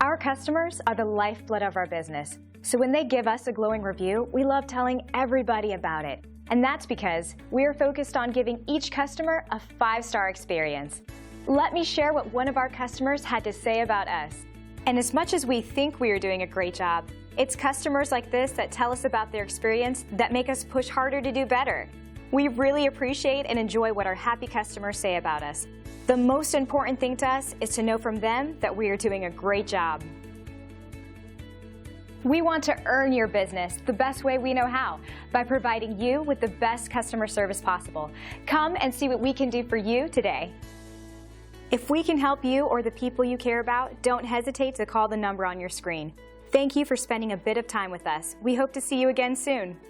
Our customers are the lifeblood of our business, so when they give us a glowing review, we love telling everybody about it. And that's because we are focused on giving each customer a 5-star experience. Let me share what one of our customers had to say about us. And as much as we think we are doing a great job, it's customers like this that tell us about their experience that make us push harder to do better. We really appreciate and enjoy what our happy customers say about us. The most important thing to us is to know from them that we are doing a great job. We want to earn your business the best way we know how, by providing you with the best customer service possible. Come and see what we can do for you today. If we can help you or the people you care about, don't hesitate to call the number on your screen. Thank you for spending a bit of time with us. We hope to see you again soon.